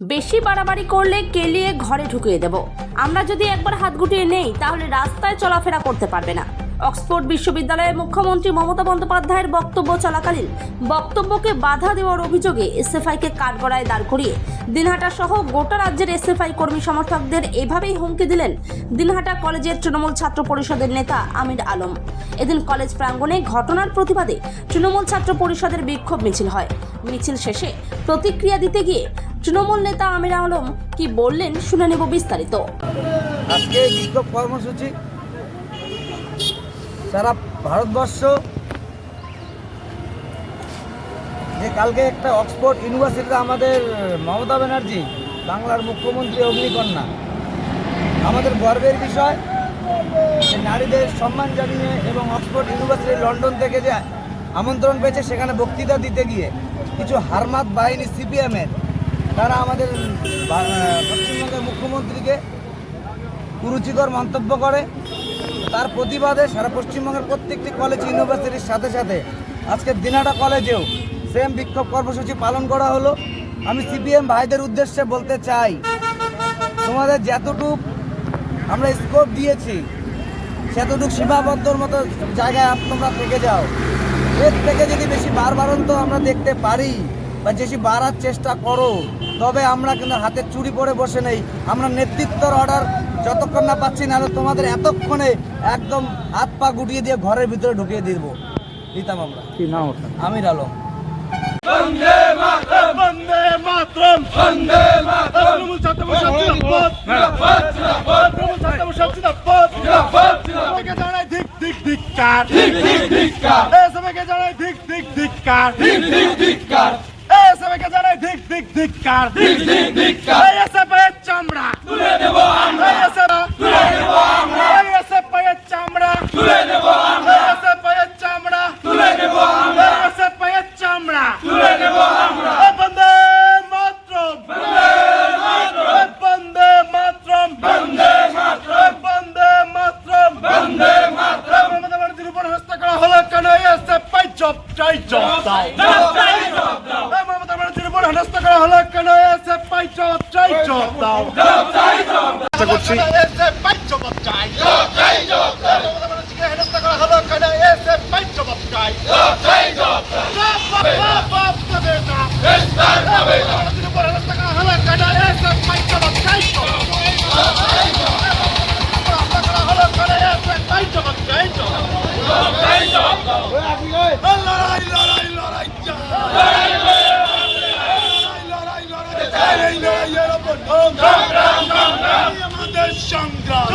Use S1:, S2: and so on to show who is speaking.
S1: বেশি বাড়াবাড়ি করলে কেলিয়ে ঘরে ঢুকিয়ে দেব। আমরা যদি একবার হাত গুটিয়ে নেই তাহলে রাস্তায় চলাফেরা করতে পারবে না। অক্সফোর্ড বিশ্ববিদ্যালয়ে মুখ্যমন্ত্রী মমতা বন্দ্যোপাধ্যায়ের বক্তব্য চলাকালীন বক্তব্যকে বাধা দেওয়ার অভিযোগে এসএফআইকে কাঠগড়ায় দাঁড় করিয়ে দিনহাটা সহ গোটা রাজ্যের এসএফআই কর্মী সমর্থকদের এভাবেই হুমকি দিলেন দিনহাটা কলেজের তৃণমূল ছাত্র পরিষদের নেতা আমির আলম। এদিন কলেজ প্রাঙ্গণে ঘটনার প্রতিবাদে তৃণমূল ছাত্র পরিষদের বিক্ষোভ মিছিল হয়। মিছিল শেষে প্রতিক্রিয়া দিতে গিয়ে তৃণমূল নেতা আমির আলম কি বললেন শুনে নেব বিস্তারিত।
S2: আজকে বিক্ষোভ কর্মসূচি সারা ভারতবর্ষ যে কালকে একটা অক্সফোর্ড ইউনিভার্সিটিতে আমাদের মমতা ব্যানার্জি বাংলার মুখ্যমন্ত্রী অগ্নিকন্যা, আমাদের গর্বের বিষয় যে নারীদের সম্মান জানিয়ে এবং অক্সফোর্ড ইউনিভার্সিটি লন্ডন থেকে যে আমন্ত্রণ পেয়েছে সেখানে বক্তৃতা দিতে গিয়ে কিছু হারমাত বাহিনী সিপিএমের তারা আমাদের পশ্চিমবঙ্গের মুখ্যমন্ত্রীকে কুরুচিকর মন্তব্য করে। তার প্রতিবাদে সারা পশ্চিমবঙ্গের প্রত্যেকটি কলেজ ইউনিভার্সিটির সাথে সাথে আজকে দিনহাটা কলেজেও সেম বিক্ষোভ কর্মসূচি পালন করা হলো। আমি সিপিএম ভাইদের উদ্দেশ্যে বলতে চাই, তোমাদের যতটুকু আমরা স্কোপ দিয়েছি সেতটুকু সীমাবদ্ধর মতো জায়গায় তোমরা থেকে যাও। এর থেকে যদি বেশি বাড়ন্ত আমরা দেখতে পারি বা বেশি বাড়ার চেষ্টা করো তবে আমরা কিন্তু হাতে চুরি পরে বসে নেই। আমরা নেতৃত্বর অর্ডার যতক্ষণ না পাচ্ছি না তোমাদের এতক্ষণে একদম হাত পা গুটিয়ে দিয়ে ঘরের ভিতরে ঢুকিয়ে দিতাম আমরা।
S3: কি নাম?
S2: আমির আলম।
S4: বন্দে মাতরম, বন্দে মাতরম, বন্দে মাতরম। তৃণমূল ছাত্র পরিষদ জিন্দাবাদ, জিন্দাবাদ, জিন্দাবাদ। তৃণমূল ছাত্র পরিষদ জিন্দাবাদ, জিন্দাবাদ, জিন্দাবাদ। সবাইকে জানাই ধিক ধিক ধিক্কার, ধিক ধিক ধিক্কার। সবাইকে জানাই ধিক ধিক ধিক্কার, ধিক ধিক ধিক্কার। সবাইকে জানাই ধিক ধিক ধিক্কার, ধিক ধিক ধিক্কার। এসএফআইয়ের চামড়া তুলে দেব আমরা, তুলে দেব আমরা। এসএফআইয়ের চামড়া তুলে দেব আমরা, এসএফআইয়ের চামড়া তুলে দেব আমরা, এসএফআইয়ের চামড়া তুলে দেব আমরা। বন্দে মাতরম, বন্দে মাতরম, বন্দে মাতরম, বন্দে মাতরম, বন্দে মাতরম, বন্দে মাতরম। মমতা ব্যানার্জির উপর হত্যা করা হলো কেন? এসএফআই জব চাই, জব দাও, জব চাই, জব দাও। মমতা ব্যানার্জির উপর হত্যা করা হলো কেন? এসএফআই জব চাই, জব দাও, জব চাই, জব দাও। করছি এসএফআই জব চাই, জব চাই, জব দাও। মমতা ব্যানার্জিকে হত্যা করা হলো কেন? এসএফআই জব চাই, জব চাই, জব দাও। জব বাপ তবে না বিস্তার হবে না। ব্যানার্জির উপর হত্যা করা হলো কেন? এসএফআই জব চাই, জব চাই, জব চাই, জব দাও। হত্যা করা হলো কেন? এসএফআই জব চাই, জব চাই, জব দাও। লড়াই লড়াই লড়াই লড়াই লড়াই লড়াই লড়াই লড়াইয়ের উপর আমাদের সংগ্রাম।